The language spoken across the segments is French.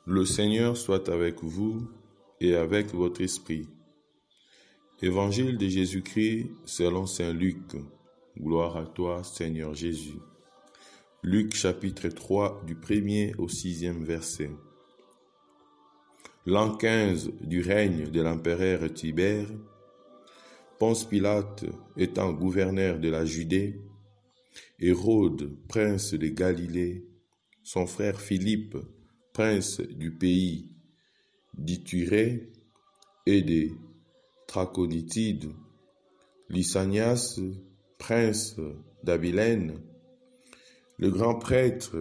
Le Seigneur soit avec vous et avec votre esprit. Évangile de Jésus-Christ selon saint Luc. Gloire à toi, Seigneur Jésus. Luc chapitre 3 du 1er au 6e verset. L'an 15 du règne de l'empereur Tibère, Ponce Pilate étant gouverneur de la Judée, Hérode, prince de Galilée, son frère Philippe, prince du pays d'Ithurée et des Trachonitides, Lysanias, prince d'Abilène, le grand prêtre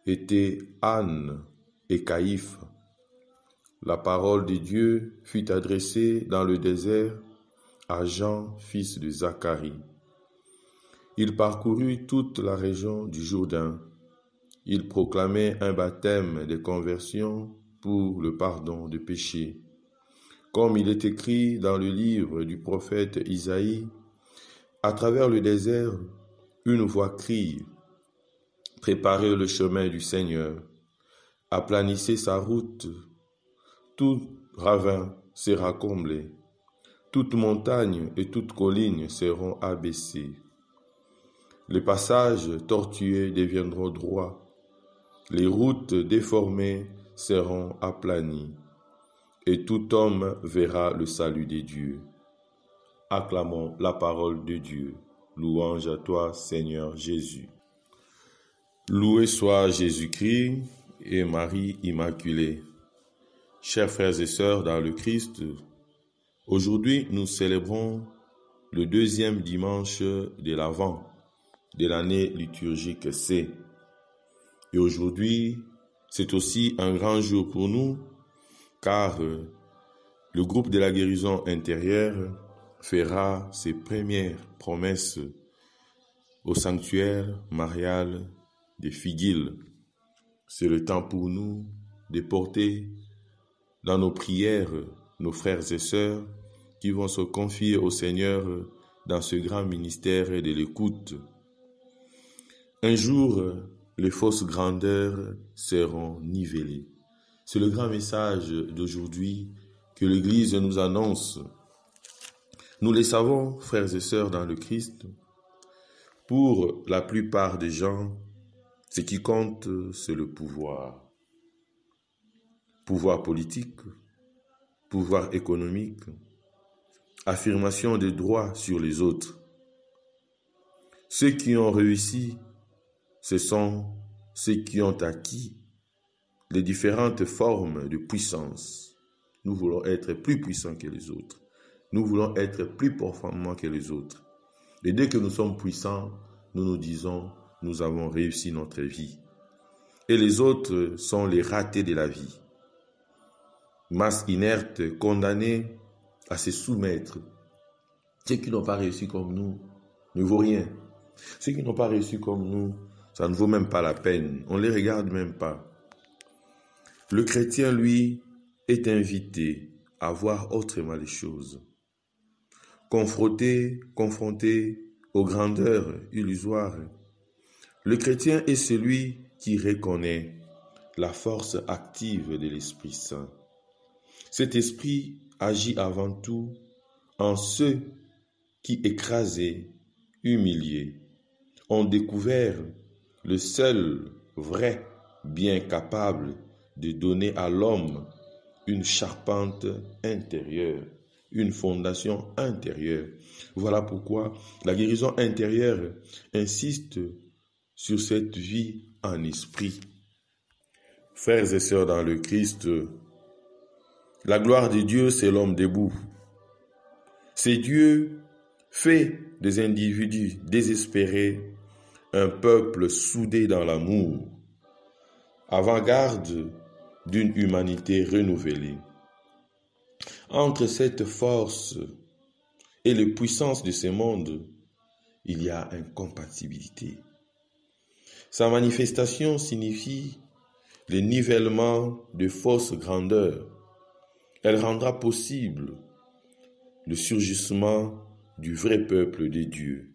était Anne et Caïphe. La parole de Dieu fut adressée dans le désert à Jean, fils de Zacharie. Il parcourut toute la région du Jourdain. Il proclamait un baptême de conversion pour le pardon des péchés. Comme il est écrit dans le livre du prophète Isaïe, à travers le désert, une voix crie, « Préparez le chemin du Seigneur, aplanissez sa route, tout ravin sera comblé, toute montagne et toute colline seront abaissées. Les passages tortueux deviendront droits, les routes déformées seront aplanies, et tout homme verra le salut de Dieu. » Acclamons la parole de Dieu. Louange à toi, Seigneur Jésus. Loué soit Jésus-Christ et Marie Immaculée. Chers frères et sœurs dans le Christ, aujourd'hui nous célébrons le deuxième dimanche de l'Avent de l'année liturgique C. Et aujourd'hui, c'est aussi un grand jour pour nous, car le groupe de la guérison intérieure fera ses premières promesses au sanctuaire marial de Figuil. C'est le temps pour nous de porter dans nos prières nos frères et sœurs qui vont se confier au Seigneur dans ce grand ministère de l'écoute. Un jour, les fausses grandeurs seront nivellées. C'est le grand message d'aujourd'hui que l'Église nous annonce. Nous le savons, frères et sœurs dans le Christ, pour la plupart des gens, ce qui compte, c'est le pouvoir. Pouvoir politique, pouvoir économique, affirmation des droits sur les autres. Ceux qui ont réussi, ce sont ceux qui ont acquis les différentes formes de puissance. Nous voulons être plus puissants que les autres. Nous voulons être plus performants que les autres. Et dès que nous sommes puissants, nous nous disons, nous avons réussi notre vie. Et les autres sont les ratés de la vie. Masse inerte, condamnée à se soumettre. Ceux qui n'ont pas réussi comme nous ne vaut rien. Ceux qui n'ont pas réussi comme nous, ça ne vaut même pas la peine. On ne les regarde même pas. Le chrétien, lui, est invité à voir autrement les choses. Confronté aux grandeurs illusoires, le chrétien est celui qui reconnaît la force active de l'Esprit Saint. Cet esprit agit avant tout en ceux qui, écrasés, humiliés, ont découvert le seul vrai bien capable de donner à l'homme une charpente intérieure, une fondation intérieure. Voilà pourquoi la guérison intérieure insiste sur cette vie en esprit. Frères et sœurs dans le Christ, la gloire de Dieu, c'est l'homme debout. C'est Dieu fait des individus désespérés un peuple soudé dans l'amour, avant-garde d'une humanité renouvelée. Entre cette force et les puissances de ce monde, il y a incompatibilité. Sa manifestation signifie le nivellement de fausses grandeurs. Elle rendra possible le surgissement du vrai peuple de Dieu.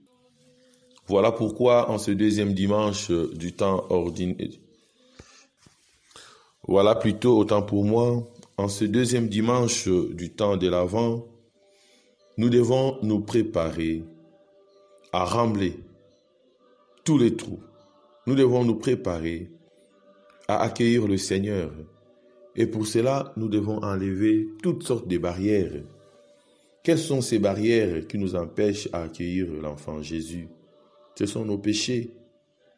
Voilà pourquoi en ce deuxième dimanche du temps ordinaire, Voilà plutôt autant pour moi, en ce deuxième dimanche du temps de l'Avent, nous devons nous préparer à rembler tous les trous. Nous devons nous préparer à accueillir le Seigneur. Et pour cela, nous devons enlever toutes sortes de barrières. Quelles sont ces barrières qui nous empêchent à accueillir l'enfant Jésus? Ce sont nos péchés.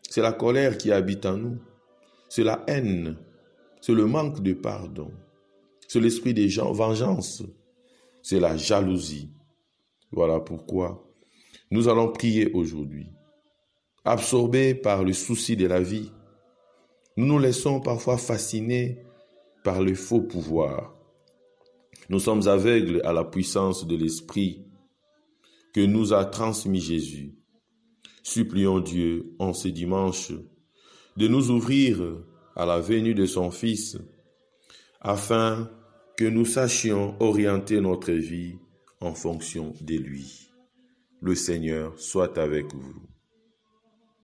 C'est la colère qui habite en nous. C'est la haine. C'est le manque de pardon. C'est l'esprit de vengeance. C'est la jalousie. Voilà pourquoi nous allons prier aujourd'hui. Absorbés par le souci de la vie, nous nous laissons parfois fasciner par le faux pouvoir. Nous sommes aveugles à la puissance de l'Esprit que nous a transmis Jésus. Supplions Dieu en ce dimanche de nous ouvrir à la venue de son Fils afin que nous sachions orienter notre vie en fonction de lui. Le Seigneur soit avec vous.